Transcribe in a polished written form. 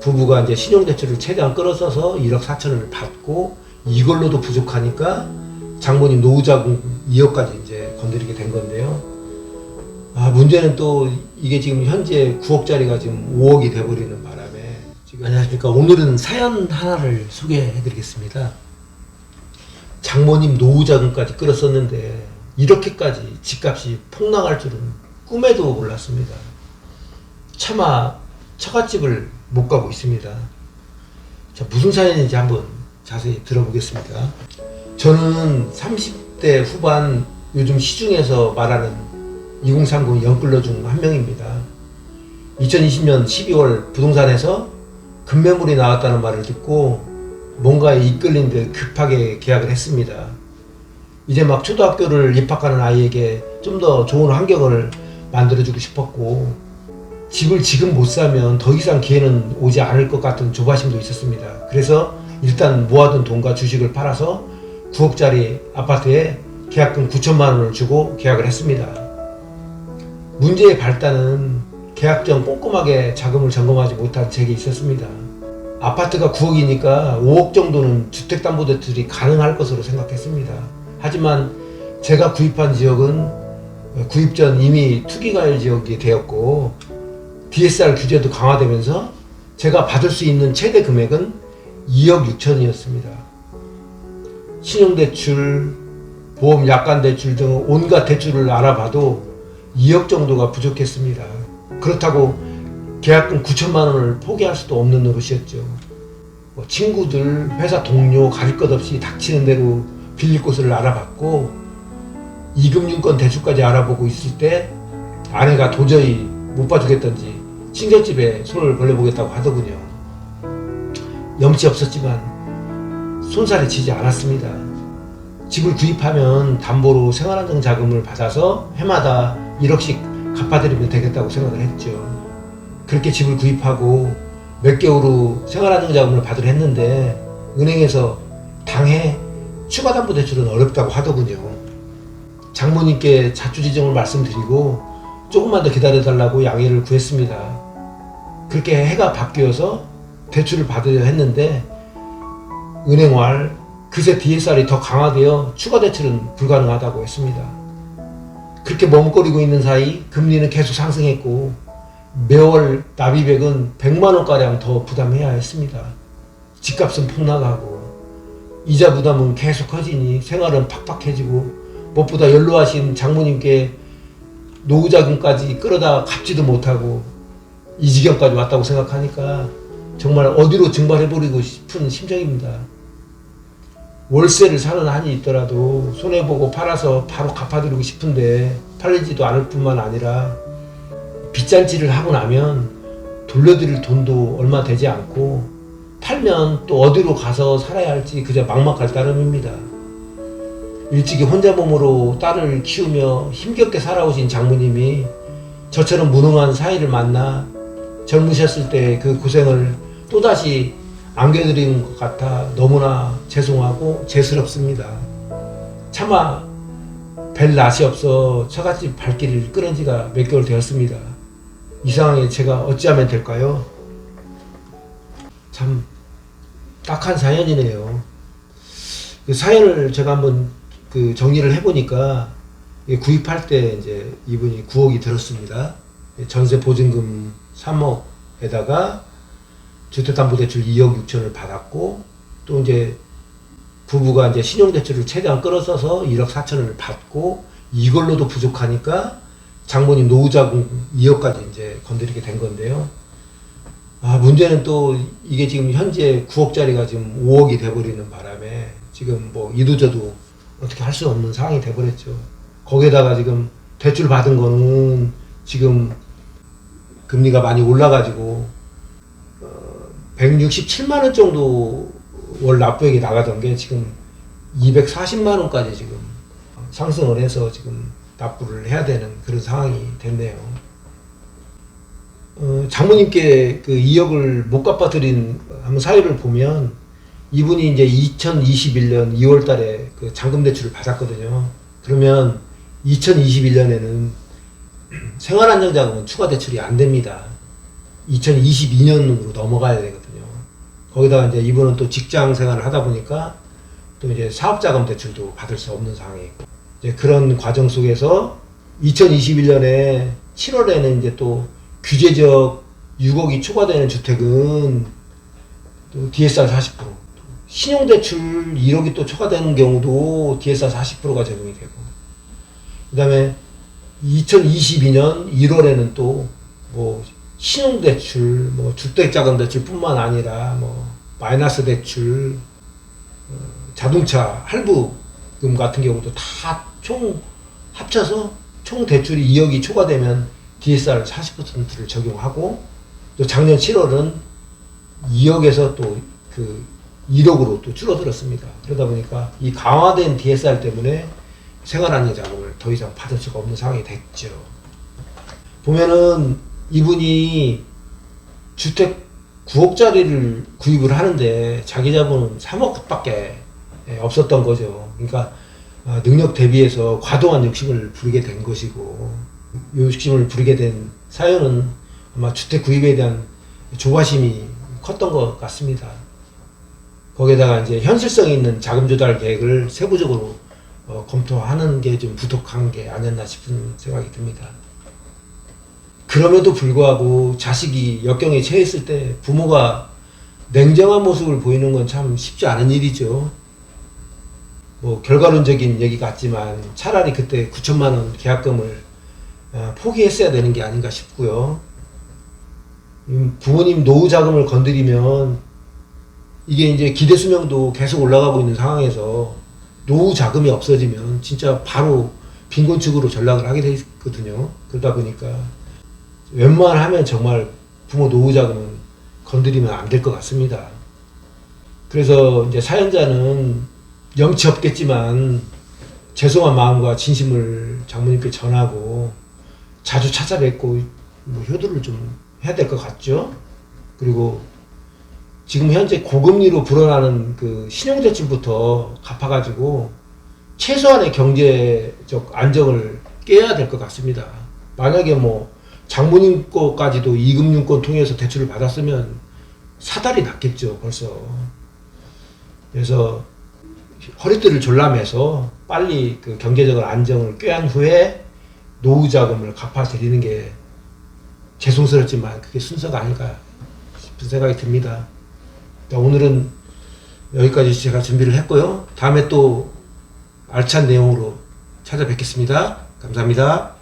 부부가 이제 신용대출을 최대한 끌어서서 1억 4천을 받고 이걸로도 부족하니까 장모님 노후자금 2억까지 이제 건드리게 된 건데요. 문제는 또 이게 지금 현재 9억짜리가 지금 5억이 돼버리는 바람에 지금 안녕하십니까. 오늘은 사연 하나를 소개해 드리겠습니다. 장모님 노후자금까지 끌었었는데 이렇게까지 집값이 폭락할 줄은 꿈에도 몰랐습니다. 차마 처갓집을 못 가고 있습니다. 자, 무슨 사연인지 한번 자세히 들어보겠습니다. 저는 30대 후반 요즘 시중에서 말하는 2030 영끌러 중 한 명입니다. 2020년 12월 부동산에서 급매물이 나왔다는 말을 듣고 뭔가에 이끌린 듯 급하게 계약을 했습니다. 이제 막 초등학교를 입학하는 아이에게 좀 더 좋은 환경을 만들어주고 싶었고, 집을 지금 못 사면 더 이상 기회는 오지 않을 것 같은 조바심도 있었습니다. 그래서 일단 모아둔 돈과 주식을 팔아서 9억짜리 아파트에 계약금 9천만 원을 주고 계약을 했습니다. 문제의 발단은 계약 전 꼼꼼하게 자금을 점검하지 못한 제게 있었습니다. 아파트가 9억이니까 5억 정도는 주택담보대출이 가능할 것으로 생각했습니다. 하지만 제가 구입한 지역은 구입 전 이미 투기과열 지역이 되었고 DSR 규제도 강화되면서 제가 받을 수 있는 최대 금액은 2억 6천이었습니다. 신용대출, 보험 약관대출 등 온갖 대출을 알아봐도 2억 정도가 부족했습니다. 그렇다고 계약금 9천만 원을 포기할 수도 없는 노릇이었죠. 친구들, 회사 동료 가릴 것 없이 닥치는 대로 빌릴 곳을 알아봤고 이금융권 대출까지 알아보고 있을 때 아내가 도저히 못 봐주겠던지 친정집에 손을 벌려보겠다고 하더군요. 염치 없었지만 손살이 치지 않았습니다. 집을 구입하면 담보로 생활안정 자금을 받아서 해마다 1억씩 갚아드리면 되겠다고 생각을 했죠. 그렇게 집을 구입하고 몇 개월 후 생활안정 자금을 받으려 했는데 은행에서 당해 추가담보대출은 어렵다고 하더군요. 장모님께 자초지종을 말씀드리고 조금만 더 기다려달라고 양해를 구했습니다. 그렇게 해가 바뀌어서 대출을 받으려 했는데 은행활 그새 DSR이 더 강화되어 추가 대출은 불가능하다고 했습니다. 그렇게 머뭇거리고 있는 사이 금리는 계속 상승했고 매월 납입액은 100만 원가량 더 부담해야 했습니다. 집값은 폭락하고 이자 부담은 계속 커지니 생활은 팍팍해지고 무엇보다 연로하신 장모님께 노후자금까지 끌어다 갚지도 못하고 이 지경까지 왔다고 생각하니까 정말 어디로 증발해버리고 싶은 심정입니다. 월세를 사는 한이 있더라도 손해보고 팔아서 바로 갚아드리고 싶은데 팔리지도 않을 뿐만 아니라 빚잔치를 하고 나면 돌려드릴 돈도 얼마 되지 않고 팔면 또 어디로 가서 살아야 할지 그저 막막할 따름입니다. 일찍이 혼자 몸으로 딸을 키우며 힘겹게 살아오신 장모님이 저처럼 무능한 사위를 만나 젊으셨을 때 그 고생을 또다시 안겨드리는 것 같아 너무나 죄송하고 죄스럽습니다. 차마 뵐 낯이 없어 처갓집 발길을 끊은 지가 몇 개월 되었습니다. 이 상황에 제가 어찌하면 될까요? 참 딱한 사연이네요. 그 사연을 제가 한번 정리를 해보니까 구입할 때 이제 이분이 9억이 들었습니다. 전세 보증금 3억에다가 주택담보대출 2억 6천을 받았고 또 이제 부부가 이제 신용대출을 최대한 끌어서서 1억 4천을 받고 이걸로도 부족하니까 장모님 노후자금 2억까지 이제 건드리게 된 건데요. 문제는 또 이게 지금 현재 9억짜리가 지금 5억이 돼버리는 바람에 지금 뭐 이도저도 어떻게 할 수 없는 상황이 돼버렸죠. 거기에다가 지금 대출 받은 거는 지금 금리가 많이 올라가지고 167만 원 정도 월 납부액이 나가던 게 지금 240만 원까지 지금 상승을 해서 지금 납부를 해야 되는 그런 상황이 됐네요. 장모님께 그 2억을 못 갚아드린 한번 사유를 보면 이분이 이제 2021년 2월 달에 그 잔금 대출을 받았거든요. 그러면 2021년에는 생활안정자금은 추가 대출이 안 됩니다. 2022년으로 넘어가야 되거든요. 거기다가 이제 이분은 또 직장 생활을 하다 보니까 또 이제 사업자금 대출도 받을 수 없는 상황이고, 이제 그런 과정 속에서 2021년에 7월에는 이제 또 규제적 6억이 초과되는 주택은 또 DSR 40%, 신용대출 1억이 또 초과되는 경우도 DSR 40%가 적용이 되고, 그 다음에 2022년 1월에는 또 뭐 신용대출, 뭐 주택자금 대출뿐만 아니라 뭐 마이너스 대출, 자동차 할부금 같은 경우도 다 총 합쳐서 총 대출이 2억이 초과되면 DSR 40%를 적용하고, 또 작년 7월은 2억에서 또 그 1억으로 또 줄어들었습니다. 그러다 보니까 이 강화된 DSR 때문에 생활안정자금을 더 이상 받을 수가 없는 상황이 됐죠. 보면은 이분이 주택 9억짜리를 구입을 하는데 자기 자본은 3억밖에 없었던 거죠. 그러니까 능력 대비해서 과도한 욕심을 부리게 된 것이고, 욕심을 부리게 된 사연은 아마 주택 구입에 대한 조바심이 컸던 것 같습니다. 거기에다가 이제 현실성 있는 자금 조달 계획을 세부적으로 검토하는 게 좀 부족한 게 아니었나 싶은 생각이 듭니다. 그럼에도 불구하고 자식이 역경에 처했을 때 부모가 냉정한 모습을 보이는 건 참 쉽지 않은 일이죠. 뭐 결과론적인 얘기 같지만 차라리 그때 9천만 원 계약금을 포기했어야 되는 게 아닌가 싶고요. 부모님 노후 자금을 건드리면 이게 이제 기대 수명도 계속 올라가고 있는 상황에서 노후 자금이 없어지면 진짜 바로 빈곤층으로 전락을 하게 돼 있거든요. 그러다 보니까 웬만하면 정말 부모 노후 자금은 건드리면 안 될 것 같습니다. 그래서 이제 사연자는 영치 없겠지만 죄송한 마음과 진심을 장모님께 전하고 자주 찾아뵙고 뭐 효도를 좀 해야 될 것 같죠. 그리고 지금 현재 고금리로 불어나는 그 신용대출부터 갚아가지고 최소한의 경제적 안정을 깨야 될 것 같습니다. 만약에 뭐 장모님 거까지도 이금융권 통해서 대출을 받았으면 사달이 났겠죠, 벌써. 그래서 허리띠를 졸라매서 빨리 그 경제적 안정을 꾀한 후에 노후 자금을 갚아드리는 게 죄송스럽지만 그게 순서가 아닐까 싶은 생각이 듭니다. 오늘은 여기까지 제가 준비를 했고요. 다음에 또 알찬 내용으로 찾아뵙겠습니다. 감사합니다.